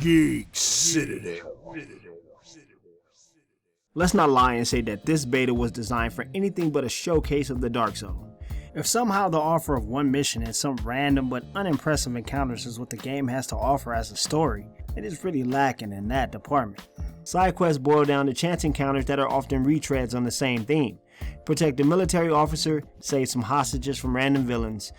Geek, Citadel. Let's not lie and say that this beta was designed for anything but a showcase of the Dark Zone. If somehow the offer of one mission and some random but unimpressive encounters is what the game has to offer as a story, it is really lacking in that department. Side quests boil down to chance encounters that are often retreads on the same theme. Protect a military officer, save some hostages from random villains.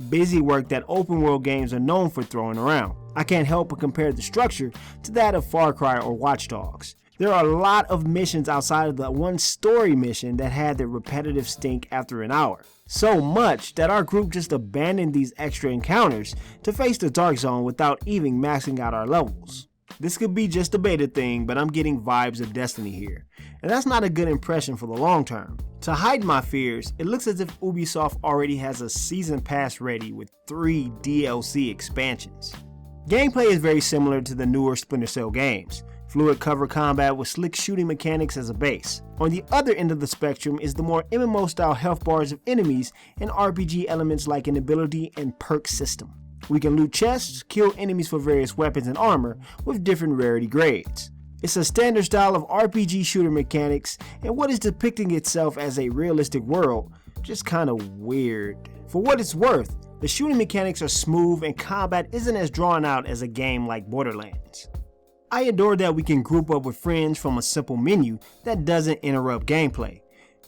Busy work that open world games are known for throwing around. I can't help but compare the structure to that of Far Cry or Watch Dogs. There are a lot of missions outside of the one story mission that had the repetitive stink after an hour. So much that our group just abandoned these extra encounters to face the Dark Zone without even maxing out our levels. This could be just a beta thing, but I'm getting vibes of Destiny here, and that's not a good impression for the long term. To hide my fears, it looks as if Ubisoft already has a season pass ready with 3 DLC expansions. Gameplay is very similar to the newer Splinter Cell games. Fluid cover combat with slick shooting mechanics as a base. On the other end of the spectrum is the more MMO style health bars of enemies and RPG elements like an ability and perk system. We can loot chests, kill enemies for various weapons and armor with different rarity grades. It's a standard style of RPG shooter mechanics and what is depicting itself as a realistic world, just kinda weird. For what it's worth, the shooting mechanics are smooth and combat isn't as drawn out as a game like Borderlands. I adore that we can group up with friends from a simple menu that doesn't interrupt gameplay.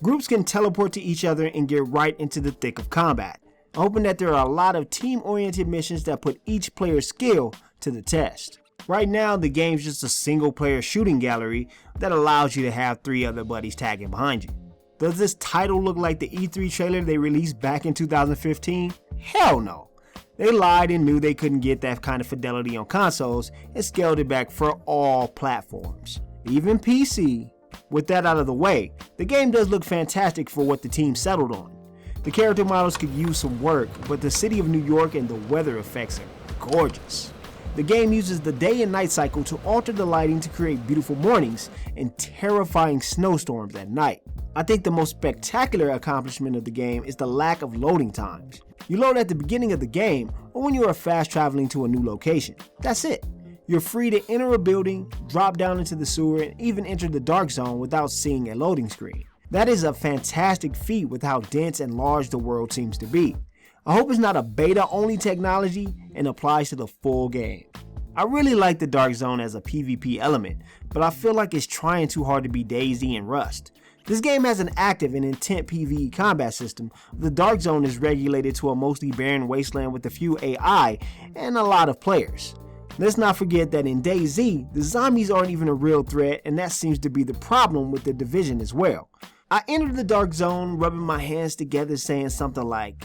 Groups can teleport to each other and get right into the thick of combat. I'm hoping that there are a lot of team-oriented missions that put each player's skill to the test. Right now, the game's just a single-player shooting gallery that allows you to have 3 other buddies tagging behind you. Does this title look like the E3 trailer they released back in 2015? Hell no. They lied and knew they couldn't get that kind of fidelity on consoles and scaled it back for all platforms, even PC. With that out of the way, the game does look fantastic for what the team settled on. The character models could use some work, but the city of New York and the weather effects are gorgeous. The game uses the day and night cycle to alter the lighting to create beautiful mornings and terrifying snowstorms at night. I think the most spectacular accomplishment of the game is the lack of loading times. You load at the beginning of the game or when you are fast traveling to a new location. That's it. You're free to enter a building, drop down into the sewer, and even enter the Dark Zone without seeing a loading screen. That is a fantastic feat with how dense and large the world seems to be. I hope it's not a beta-only technology and applies to the full game. I really like the Dark Zone as a PvP element, but I feel like it's trying too hard to be DayZ and Rust. This game has an active and intent PvE combat system. The Dark Zone is regulated to a mostly barren wasteland with a few AI and a lot of players. Let's not forget that in DayZ, the zombies aren't even a real threat, and that seems to be the problem with the Division as well. I entered the Dark Zone rubbing my hands together saying something like,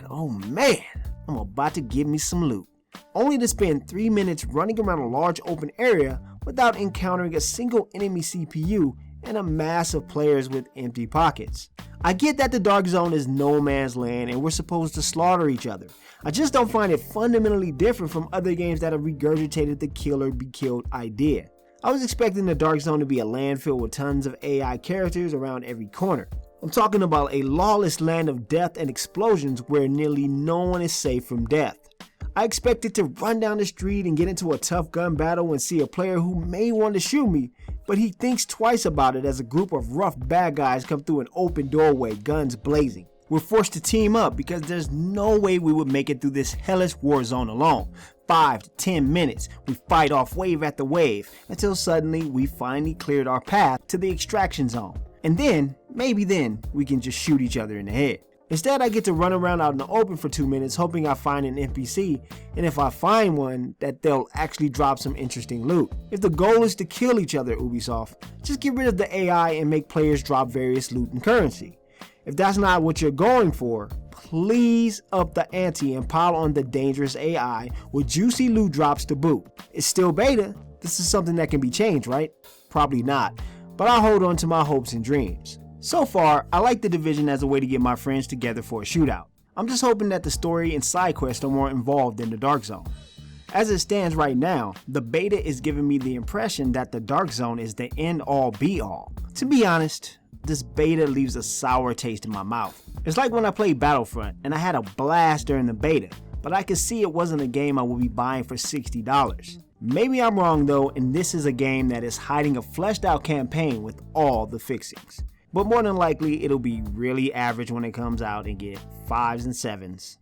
oh man, I'm about to give me some loot. Only to spend 3 minutes running around a large open area without encountering a single enemy CPU and a mass of players with empty pockets. I get that the Dark Zone is no man's land and we're supposed to slaughter each other. I just don't find it fundamentally different from other games that have regurgitated the kill or be killed idea. I was expecting the Dark Zone to be a land filled with tons of AI characters around every corner. I'm talking about a lawless land of death and explosions where nearly no one is safe from death. I expected to run down the street and get into a tough gun battle and see a player who may want to shoot me, but he thinks twice about it as a group of rough bad guys come through an open doorway, guns blazing. We're forced to team up because there's no way we would make it through this hellish war zone alone. 5 to 10 minutes, we fight off wave after wave until suddenly we finally cleared our path to the extraction zone. And then, maybe then, we can just shoot each other in the head. Instead, I get to run around out in the open for 2 minutes hoping I find an NPC, and if I find one, that they'll actually drop some interesting loot. If the goal is to kill each other, Ubisoft, just get rid of the AI and make players drop various loot and currency. If that's not what you're going for, please up the ante and pile on the dangerous AI with juicy loot drops to boot. It's still beta. This is something that can be changed, right? Probably not, but I'll hold on to my hopes and dreams. So far, I like the Division as a way to get my friends together for a shootout. I'm just hoping that the story and side quests are more involved than the Dark Zone. As it stands right now, the beta is giving me the impression that the Dark Zone is the end-all be-all. To be honest, this beta leaves a sour taste in my mouth. It's like when I played Battlefront and I had a blast during the beta, but I could see it wasn't a game I would be buying for $60. Maybe I'm wrong though, and this is a game that is hiding a fleshed out campaign with all the fixings. But more than likely, it'll be really average when it comes out and get 5s and 7s.